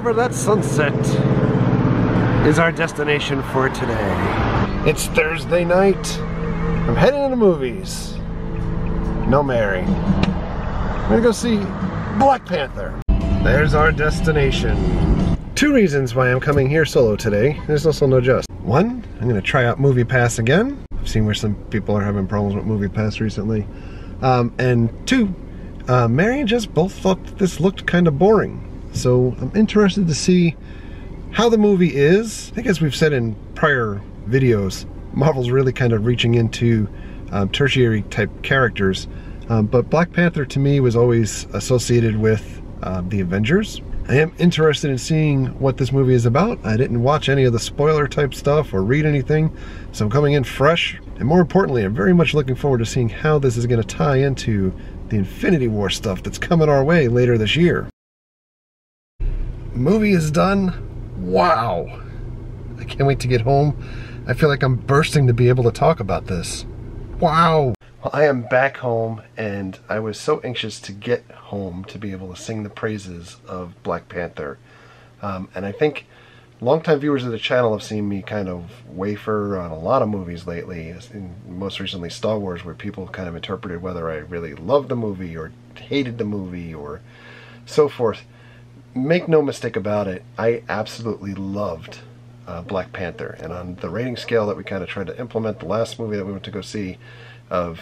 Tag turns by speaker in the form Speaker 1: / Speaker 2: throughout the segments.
Speaker 1: wherever that sunset is our destination for today. It's Thursday night. I'm heading to the movies. No Mary. I'm gonna go see Black Panther. There's our destination. Two reasons why I'm coming here solo today. There's also no just. One, I'm gonna try out Movie Pass again. I've seen where some people are having problems with Movie Pass recently. And two, Mary and Jess both thought that this looked kind of boring. So I'm interested to see how the movie is. I think as we've said in prior videos, Marvel's really kind of reaching into tertiary type characters. But Black Panther to me was always associated with the Avengers. I am interested in seeing what this movie is about. I didn't watch any of the spoiler type stuff or read anything, so I'm coming in fresh. And more importantly, I'm very much looking forward to seeing how this is going to tie into the Infinity War stuff that's coming our way later this year. Movie is done. Wow. I can't wait to get home. I feel like I'm bursting to be able to talk about this. Wow. Well, I am back home, and I was so anxious to get home to be able to sing the praises of Black Panther. And I think longtime viewers of the channel have seen me kind of wafer on a lot of movies lately, most recently Star Wars, where people kind of interpreted whether I really loved the movie or hated the movie or so forth. Make no mistake about it, I absolutely loved Black Panther. And on the rating scale that we kind of tried to implement the last movie that we went to go see, of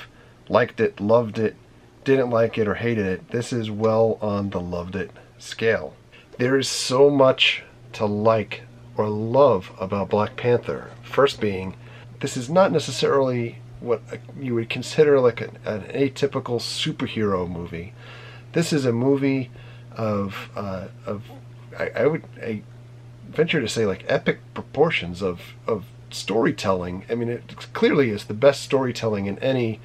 Speaker 1: liked it, loved it, didn't like it, or hated it, this is well on the loved it scale. There is so much to like or love about Black Panther. First being, this is not necessarily what you would consider like an atypical superhero movie. This is a movie of I venture to say like epic proportions of storytelling. I mean, it clearly is the best storytelling in any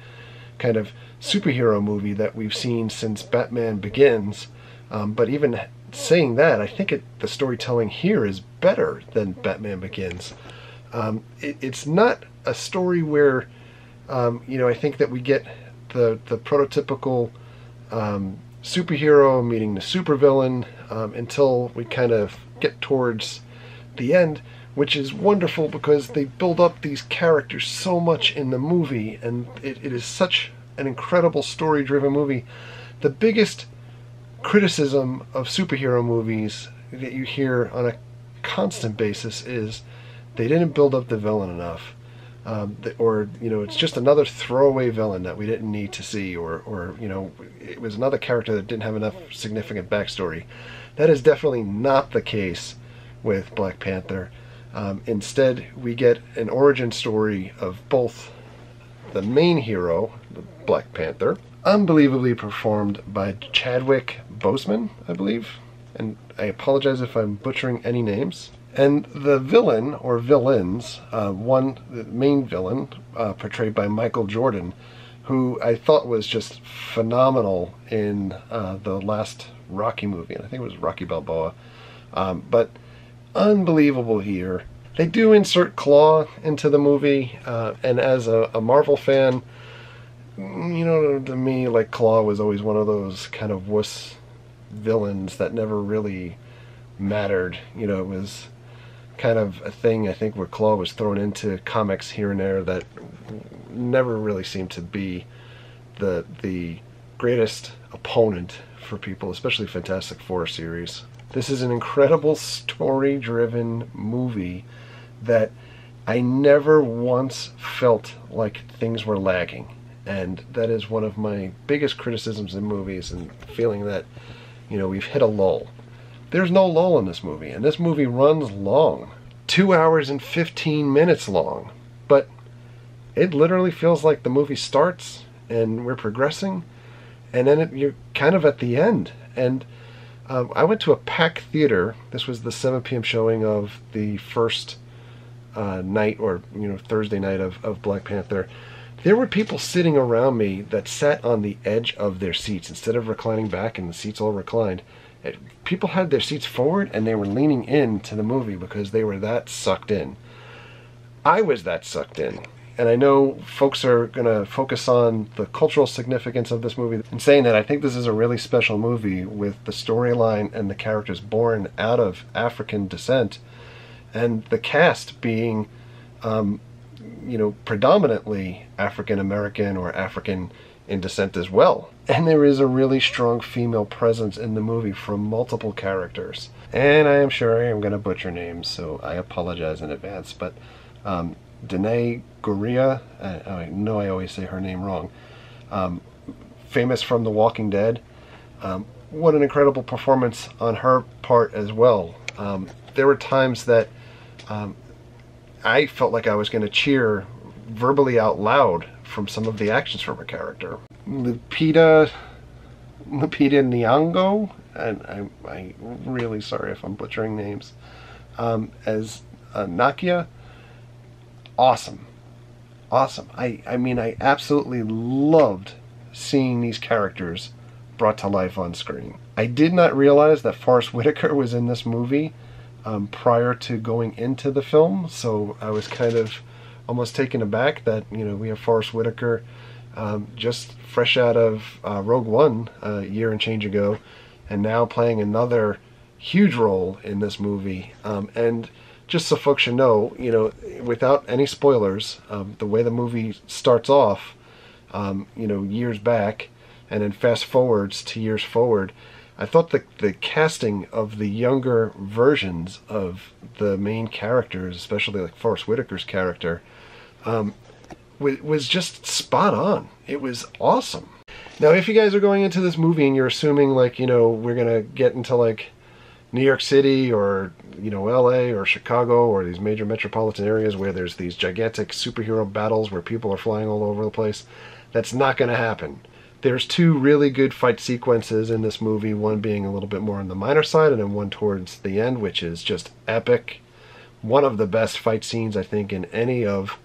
Speaker 1: kind of superhero movie that we've seen since Batman Begins. But even saying that, I think the storytelling here is better than Batman Begins. It's not a story where, I think that we get the prototypical superhero meeting the supervillain until we kind of get towards the end, which is wonderful because they build up these characters so much in the movie, and it is such an incredible story-driven movie. The biggest criticism of superhero movies that you hear on a constant basis is they didn't build up the villain enough, or it's just another throwaway villain that we didn't need to see, or it was another character that didn't have enough significant backstory. That is definitely not the case with Black Panther. Instead, we get an origin story of both the main hero, the Black Panther, unbelievably performed by Chadwick Boseman, I believe, and I apologize if I'm butchering any names, and the villain, or villains, the main villain, portrayed by Michael Jordan, who I thought was just phenomenal in the last Rocky movie, and I think it was Rocky Balboa, but unbelievable here. They do insert Claw into the movie, and as a Marvel fan, to me, like, Claw was always one of those kind of wuss villains that never really mattered. It was kind of a thing, I think, where Claw was thrown into comics here and there that never really seemed to be the greatest opponent for people, especially Fantastic Four series. This is an incredible story-driven movie that I never once felt like things were lagging. And that is one of my biggest criticisms in movies, and feeling that, we've hit a lull. There's no lull in this movie, and this movie runs long. 2 hours and 15 minutes long. But it literally feels like the movie starts, and we're progressing, and then you're kind of at the end. And I went to a packed theater. This was the 7 p.m. showing of the first night, or Thursday night of Black Panther. There were people sitting around me that sat on the edge of their seats instead of reclining back and the seats all reclined. People had their seats forward and they were leaning in to the movie because they were that sucked in. I was that sucked in. and I know folks are going to focus on the cultural significance of this movie. In saying that, I think this is a really special movie with the storyline and the characters born out of African descent, and the cast being, predominantly African American or African in descent as well. And there is a really strong female presence in the movie from multiple characters. And I am sure I am going to butcher names, so I apologize in advance. But Danae Gurira, I know I always say her name wrong, famous from The Walking Dead. What an incredible performance on her part as well. There were times that I felt like I was going to cheer verbally out loud from some of the actions from her character. Lupita Nyong'o, and I'm really sorry if I'm butchering names, as Nakia. Awesome. I mean, I absolutely loved seeing these characters brought to life on screen. I did not realize that Forest Whitaker was in this movie prior to going into the film, so I was kind of almost taken aback that, we have Forest Whitaker just fresh out of Rogue One a year and change ago, and now playing another huge role in this movie. And just so folks should know, without any spoilers, the way the movie starts off, years back, and then fast forwards to years forward, I thought the casting of the younger versions of the main characters, especially like Forest Whitaker's character, was just spot on. It was awesome. Now, if you guys are going into this movie and you're assuming, like, we're going to get into, like, New York City or, LA or Chicago or these major metropolitan areas where there's these gigantic superhero battles where people are flying all over the place, that's not going to happen. There's two really good fight sequences in this movie, one being a little bit more on the minor side and then one towards the end, which is just epic. One of the best fight scenes, I think, in any of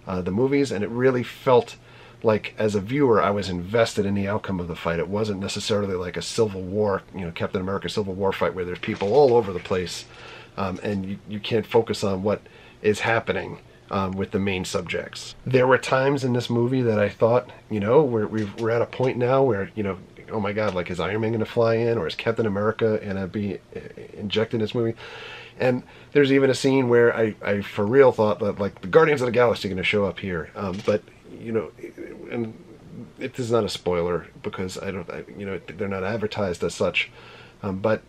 Speaker 1: the movies, and it really felt like, as a viewer, I was invested in the outcome of the fight. It wasn't necessarily like a Civil War, Captain America Civil War fight where there's people all over the place, and you can't focus on what is happening with the main subjects. There were times in this movie that I thought, we're at a point now where, oh my God, like, is Iron Man going to fly in, or is Captain America going to be injected in this movie? And there's even a scene where I for real thought that, like, the Guardians of the Galaxy are going to show up here. But, and it is not a spoiler because they're not advertised as such. But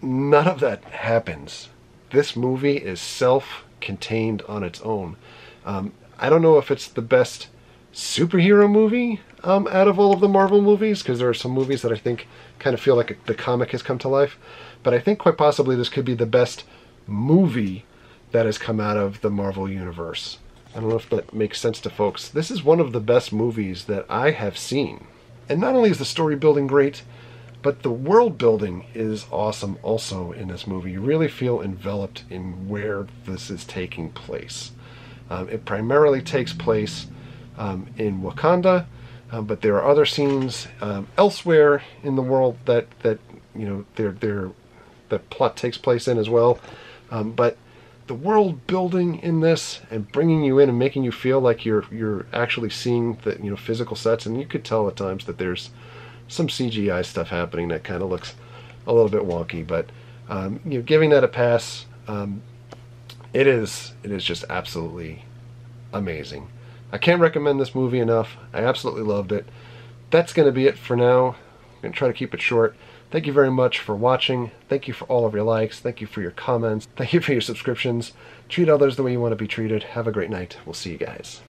Speaker 1: none of that happens. This movie is self-contained on its own. I don't know if it's the best superhero movie out of all of the Marvel movies, because there are some movies that I think kind of feel like the comic has come to life. But I think quite possibly this could be the best movie that has come out of the Marvel Universe. I don't know if that makes sense to folks. This is one of the best movies that I have seen. And not only is the story building great, but the world building is awesome also in this movie. You really feel enveloped in where this is taking place. It primarily takes place in Wakanda, but there are other scenes elsewhere in the world that the plot takes place in as well. But the world building in this and bringing you in and making you feel like you're actually seeing the physical sets, and you could tell at times that there's some CGI stuff happening that kind of looks a little bit wonky, but giving that a pass, it is just absolutely amazing. I can't recommend this movie enough. I absolutely loved it. That's going to be it for now. I'm going to try to keep it short. Thank you very much for watching. Thank you for all of your likes. Thank you for your comments. Thank you for your subscriptions. Treat others the way you want to be treated. Have a great night. We'll see you guys.